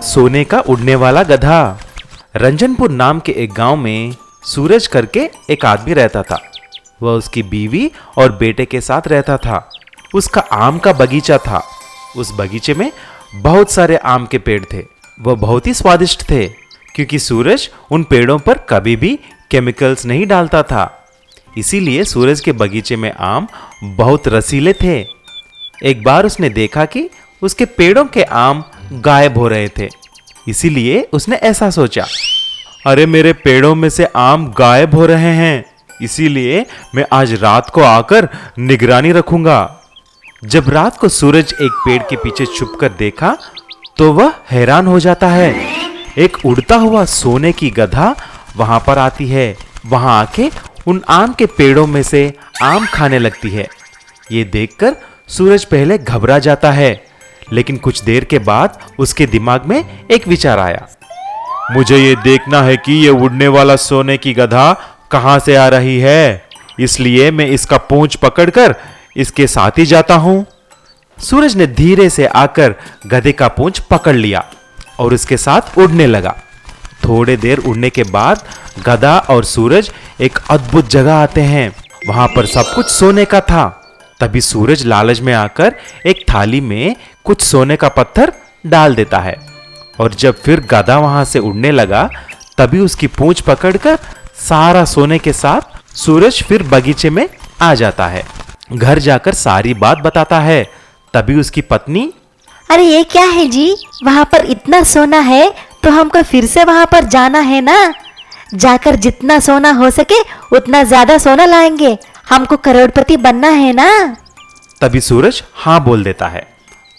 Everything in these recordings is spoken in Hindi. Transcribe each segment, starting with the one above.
सोने का उड़ने वाला गधा। रंजनपुर नाम के एक गांव में सूरज करके एक आदमी रहता था। वह उसकी बीवी और बेटे के साथ रहता था। उसका आम का बगीचा था। उस बगीचे में बहुत सारे आम के पेड़ थे। वह बहुत ही स्वादिष्ट थे क्योंकि सूरज उन पेड़ों पर कभी भी केमिकल्स नहीं डालता था। इसीलिए सूरज के बगीचे में आम बहुत रसीले थे। एक बार उसने देखा कि उसके पेड़ों के आम गायब हो रहे थे। इसीलिए उसने ऐसा सोचा, अरे मेरे पेड़ों में से आम गायब हो रहे हैं, इसीलिए मैं आज रात को आकर निगरानी रखूंगा। जब रात को सूरज एक पेड़ के पीछे छुपकर देखा तो वह हैरान हो जाता है। एक उड़ता हुआ सोने की गधा वहां पर आती है। वहां आके उन आम के पेड़ों में से आम खाने लगती है। ये देखकर सूरज पहले घबरा जाता है, लेकिन कुछ देर के बाद उसके दिमाग में एक विचार आया। मुझे ये देखना है कि ये उड़ने वाला सोने की गधा कहां से आ रही है, इसलिए मैं इसका पूंछ पकड़कर इसके साथ ही जाता हूं। सूरज ने धीरे से आकर गधे का पूंछ पकड़ लिया और उसके साथ उड़ने लगा। थोड़े देर उड़ने के बाद गधा और सूरज एक अद्भुत जगह आते हैं। वहां पर सब कुछ सोने का था। तभी सूरज लालच में आकर एक थाली में कुछ सोने का पत्थर डाल देता है और जब फिर गधा वहां से उड़ने लगा तभी उसकी पूंछ पकड़कर सारा सोने के साथ सूरज फिर बगीचे में आ जाता है। घर जाकर सारी बात बताता है। तभी उसकी पत्नी, अरे ये क्या है जी, वहाँ पर इतना सोना है तो हमको फिर से वहाँ पर जाना है ना। जाकर जितना सोना हो सके उतना ज्यादा सोना लाएंगे, हमको करोड़पति बनना है ना। तभी सूरज हाँ बोल देता है।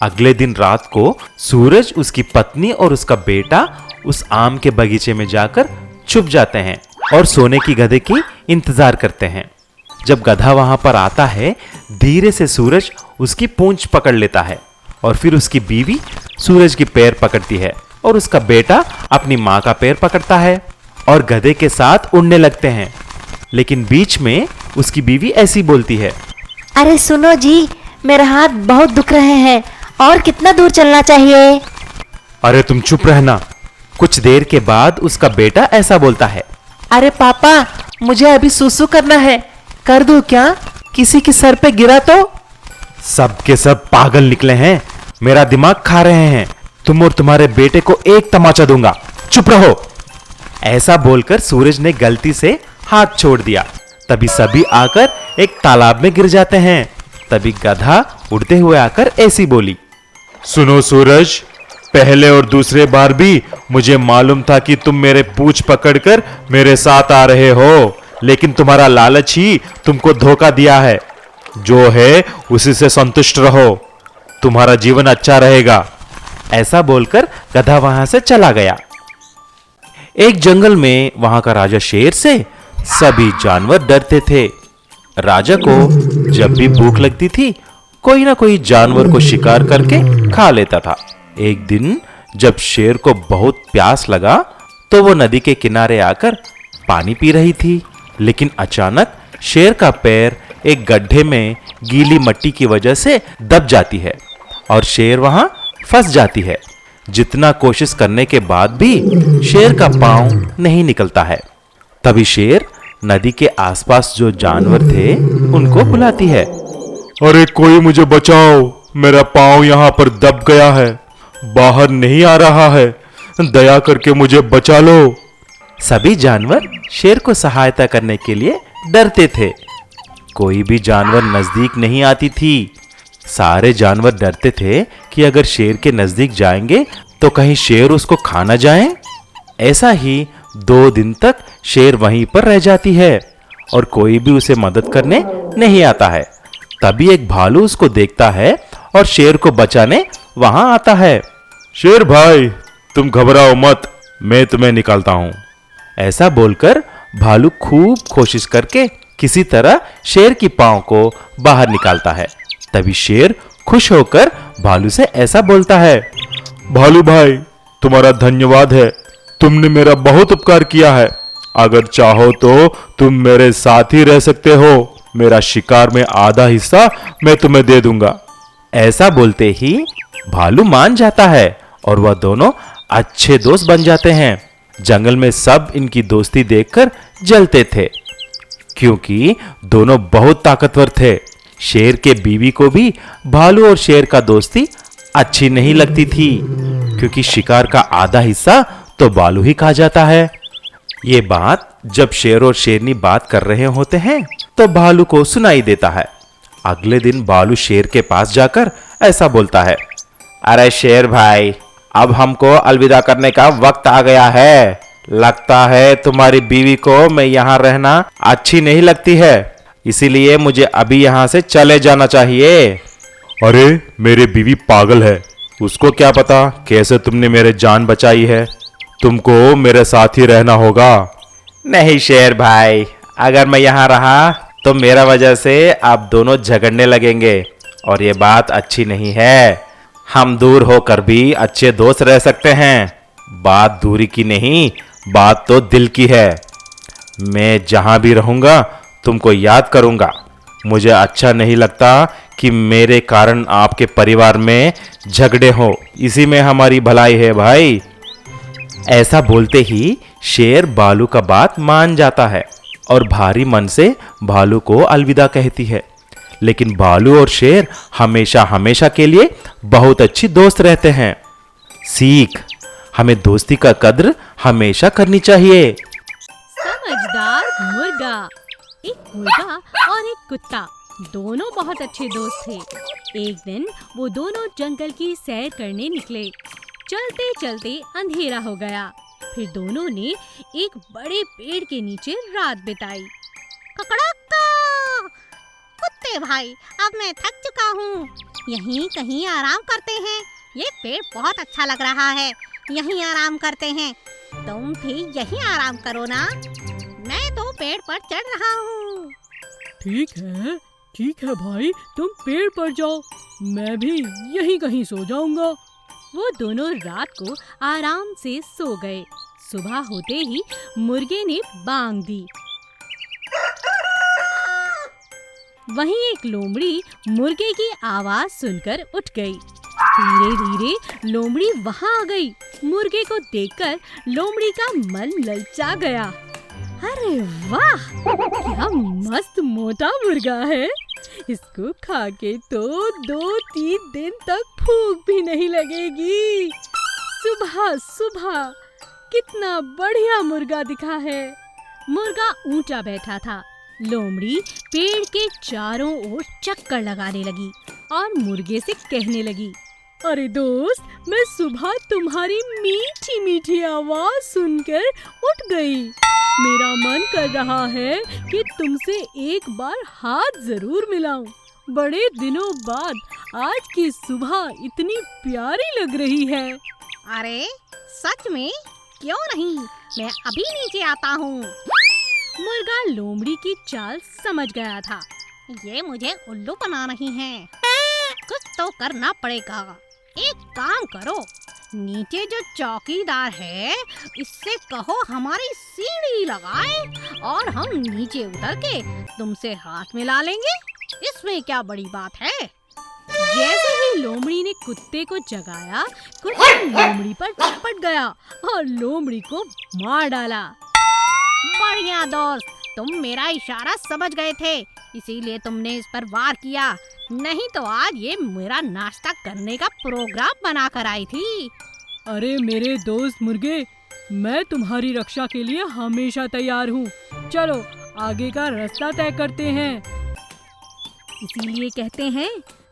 अगले दिन रात को सूरज, उसकी पत्नी और उसका बेटा उस आम के बगीचे में जाकर छुप जाते हैं और सोने की गधे की इंतजार करते हैं। जब गधा वहां पर आता है, धीरे से सूरज उसकी पूंछ पकड़ लेता है और फिर उसकी बीवी सूरज की पैर पकड़ती है और उसका बेटा अपनी माँ का पैर पकड़ता है और गधे के साथ उड़ने लगते हैं। लेकिन बीच में उसकी बीवी ऐसी बोलती है, अरे सुनो जी, मेरा हाथ बहुत दुख रहे हैं और कितना दूर चलना चाहिए। अरे तुम चुप रहना। कुछ देर के बाद उसका बेटा ऐसा बोलता है, अरे पापा, मुझे अभी सुसु करना है, कर दूं क्या? किसी के सर पे गिरा तो? सब के सब पागल निकले हैं, मेरा दिमाग खा रहे हैं। तुम और तुम्हारे बेटे को एक तमाचा दूंगा, चुप रहो। ऐसा बोलकर सूरज ने गलती से हाथ छोड़ दिया। तभी सभी आकर एक तालाब में गिर जाते हैं। तभी गधा उड़ते हुए आकर ऐसी बोली, सुनो सूरज, पहले और दूसरे बार भी मुझे मालूम था कि तुम मेरे पूंछ पकड़कर मेरे साथ आ रहे हो, लेकिन तुम्हारा लालच ही तुमको धोखा दिया है। जो है उसी से संतुष्ट रहो, तुम्हारा जीवन अच्छा रहेगा। ऐसा बोलकर गधा वहां से चला गया। एक जंगल में वहां का राजा शेर से सभी जानवर डरते थे। राजा को जब भी भूख लगती थी, कोई ना कोई जानवर को शिकार करके खा लेता था। एक दिन जब शेर को बहुत प्यास लगा तो वो नदी के किनारे आकर पानी पी रही थी, लेकिन अचानक शेर का पैर एक गड्ढे में गीली मिट्टी की वजह से दब जाती है और शेर वहां फंस जाती है। जितना कोशिश करने के बाद भी शेर का पांव नहीं निकलता है। तभी शेर नदी के आसपास जो जानवर थे उनको बुलाती है, अरे कोई मुझे बचाओ, मेरा पांव यहाँ पर दब गया है, बाहर नहीं आ रहा है, दया करके मुझे बचा लो। सभी जानवर शेर को सहायता करने के लिए डरते थे। कोई भी जानवर नजदीक नहीं आती थी। सारे जानवर डरते थे कि अगर शेर के नजदीक जाएंगे तो कहीं शेर उसको खा ना जाए। ऐसा ही 2 दिन तक शेर वहीं पर रह जाती है और कोई भी उसे मदद करने नहीं आता है। तभी एक भालू उसको देखता है और शेर को बचाने वहां आता है। शेर भाई, तुम घबराओ मत, मैं तुम्हें निकालता हूं। ऐसा बोलकर भालू खूब कोशिश करके किसी तरह शेर की पांव को बाहर निकालता है। तभी शेर खुश होकर भालू से ऐसा बोलता है, भालू भाई, तुम्हारा धन्यवाद है, तुमने मेरा बहुत उपकार किया है। अगर चाहो तो तुम मेरे साथ ही रह सकते हो, मेरा शिकार में आधा हिस्सा मैं तुम्हें दे दूंगा। ऐसा बोलते ही भालू मान जाता है और वह दोनों अच्छे दोस्त बन जाते हैं। जंगल में सब इनकी दोस्ती देखकर जलते थे, क्योंकि दोनों बहुत ताकतवर थे। शेर के बीवी को भी भालू और शेर का दोस्ती अच्छी नहीं लगती थी, क्योंकि शिकार का आधा हिस्सा तो भालू ही खा जाता है। ये बात जब शेर और शेरनी बात कर रहे होते हैं तो भालू को सुनाई देता है। अगले दिन भालू शेर के पास जाकर ऐसा बोलता है, अरे शेर भाई, अब हमको अलविदा करने का वक्त आ गया है। लगता है तुम्हारी बीवी को मैं यहाँ रहना अच्छी नहीं लगती है, इसीलिए मुझे अभी यहाँ से चले जाना चाहिए। अरे मेरी बीवी पागल है, उसको क्या पता कैसे तुमने मेरे जान बचाई है। तुमको मेरे साथ ही रहना होगा। नहीं शेर भाई, अगर मैं यहाँ रहा तो मेरा वजह से आप दोनों झगड़ने लगेंगे और ये बात अच्छी नहीं है। हम दूर होकर भी अच्छे दोस्त रह सकते हैं। बात दूरी की नहीं, बात तो दिल की है। मैं जहां भी रहूंगा तुमको याद करूंगा। मुझे अच्छा नहीं लगता कि मेरे कारण आपके परिवार में झगड़े हो, इसी में हमारी भलाई है भाई। ऐसा बोलते ही शेर भालू का बात मान जाता है और भारी मन से भालू को अलविदा कहती है। लेकिन भालू और शेर हमेशा हमेशा के लिए बहुत अच्छी दोस्त रहते हैं। सीख, हमें दोस्ती का कद्र हमेशा करनी चाहिए। समझदार मुर्गा। एक मुर्गा और एक कुत्ता दोनों बहुत अच्छे दोस्त थे। एक दिन वो दोनों जंगल की सैर करने निकले। चलते चलते अंधेरा हो गया। फिर दोनों ने एक बड़े पेड़ के नीचे रात बिताई। ककड़ाक्का! कुत्ते भाई, अब मैं थक चुका हूँ, यहीं कहीं आराम करते हैं। ये पेड़ बहुत अच्छा लग रहा है, यहीं आराम करते हैं। तुम भी यहीं आराम करो ना, मैं तो पेड़ पर चढ़ रहा हूँ। ठीक है भाई, तुम पेड़ पर जाओ, मैं भी यहीं कहीं सो जाऊंगा। वो दोनों रात को आराम से सो गए। सुबह होते ही मुर्गे ने बांग दी। वहीं एक लोमड़ी मुर्गे की आवाज सुनकर उठ गई। धीरे धीरे लोमड़ी वहां आ गई। मुर्गे को देखकर लोमड़ी का मन ललचा गया। अरे वाह, क्या मस्त मोटा मुर्गा है। इसको खा के तो 2-3 दिन तक भूख भी नहीं लगेगी। सुबह सुबह कितना बढ़िया मुर्गा दिखा है। मुर्गा ऊंचा बैठा था। लोमड़ी पेड़ के चारों ओर चक्कर लगाने लगी और मुर्गे से कहने लगी, अरे दोस्त, मैं सुबह तुम्हारी मीठी मीठी आवाज सुनकर उठ गई। मेरा मन कर रहा है कि तुमसे एक बार हाथ जरूर मिलाऊं। बड़े दिनों बाद आज की सुबह इतनी प्यारी लग रही है। अरे सच में? क्यों नहीं, मैं अभी नीचे आता हूँ। मुर्गा लोमड़ी की चाल समझ गया था। ये मुझे उल्लू बना रही है, कुछ तो करना पड़ेगा। एक काम करो, नीचे जो चौकीदार है इससे कहो हमारी सीढ़ी लगाए और हम नीचे उतर के तुमसे हाथ मिला लेंगे। इसमें क्या बड़ी बात है। जैसे ही लोमड़ी ने कुत्ते को जगाया, कुत्ता लोमड़ी पर झपट गया और लोमड़ी को मार डाला। बढ़िया दोस्त, तुम मेरा इशारा समझ गए थे, इसीलिए तुमने इस पर वार किया। नहीं तो आज ये मेरा नाश्ता करने का प्रोग्राम बना कर आई थी। अरे मेरे दोस्त मुर्गे, मैं तुम्हारी रक्षा के लिए हमेशा तैयार हूँ। चलो आगे का रास्ता तय करते हैं। इसीलिए कहते हैं,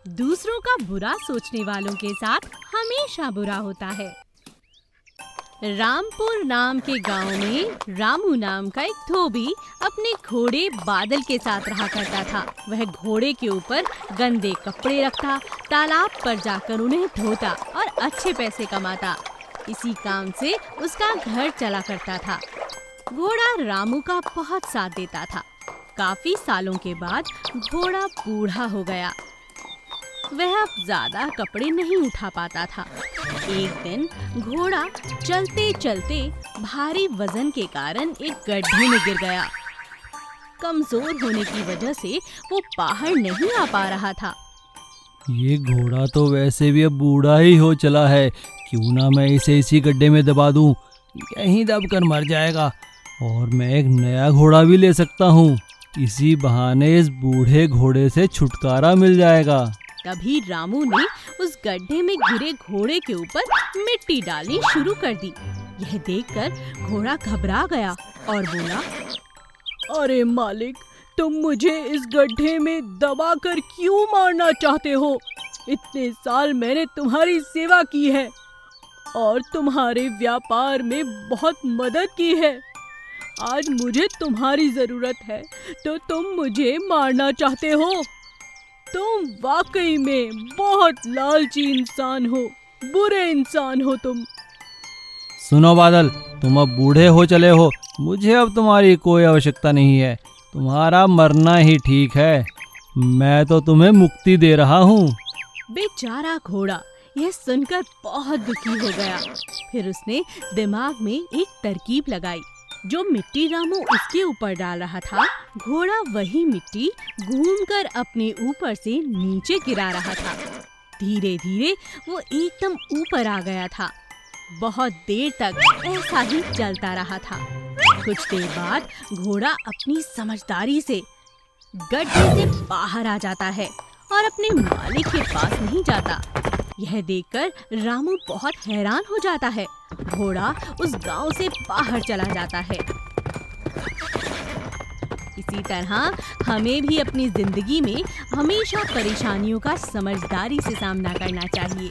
दूसरों का बुरा सोचने वालों के साथ हमेशा बुरा होता है। रामपुर नाम के गांव में रामू नाम का एक धोबी अपने घोड़े बादल के साथ रहा करता था। वह घोड़े के ऊपर गंदे कपड़े रखता, तालाब पर जाकर उन्हें धोता और अच्छे पैसे कमाता। इसी काम से उसका घर चला करता था। घोड़ा रामू का बहुत साथ देता था। काफी सालों के बाद घोड़ा बूढ़ा हो गया। वह अब ज्यादा कपड़े नहीं उठा पाता था। एक दिन घोड़ा चलते चलते भारी वजन के कारण एक गड्ढे में गिर गया। कमजोर होने की वजह से वो बाहर नहीं आ पा रहा था। ये घोड़ा तो वैसे भी अब बूढ़ा ही हो चला है, क्यों ना मैं इसे इसी गड्ढे में दबा दूं, यहीं दब कर मर जाएगा और मैं एक नया घोड़ा भी ले सकता हूँ। इसी बहाने इस बूढ़े घोड़े से छुटकारा मिल जाएगा। तभी रामू ने उस गड्ढे में गिरे घोड़े के ऊपर मिट्टी डालनी शुरू कर दी। यह देखकर घोड़ा घबरा गया और बोला, अरे मालिक, तुम मुझे इस गड्ढे में दबाकर क्यों मारना चाहते हो? इतने साल मैंने तुम्हारी सेवा की है और तुम्हारे व्यापार में बहुत मदद की है। आज मुझे तुम्हारी जरूरत है तो तुम मुझे मारना चाहते हो? तुम वाकई में बहुत लालची इंसान हो, बुरे इंसान हो तुम। सुनो बादल, तुम अब बूढ़े हो चले हो, मुझे अब तुम्हारी कोई आवश्यकता नहीं है, तुम्हारा मरना ही ठीक है। मैं तो तुम्हें मुक्ति दे रहा हूँ। बेचारा घोड़ा यह सुनकर बहुत दुखी हो गया। फिर उसने दिमाग में एक तरकीब लगाई। जो मिट्टी रामू उसके ऊपर डाल रहा था, घोड़ा वही मिट्टी घूमकर अपने ऊपर से नीचे गिरा रहा था। धीरे धीरे वो एकदम ऊपर आ गया था। बहुत देर तक ऐसा ही चलता रहा था। कुछ देर बाद घोड़ा अपनी समझदारी से गड्ढे से बाहर आ जाता है और अपने मालिक के पास नहीं जाता। यह देखकर रामू बहुत हैरान हो जाता है। घोड़ा उस गांव से बाहर चला जाता है। इसी तरह हमें भी अपनी जिंदगी में हमेशा परेशानियों का समझदारी से सामना करना चाहिए।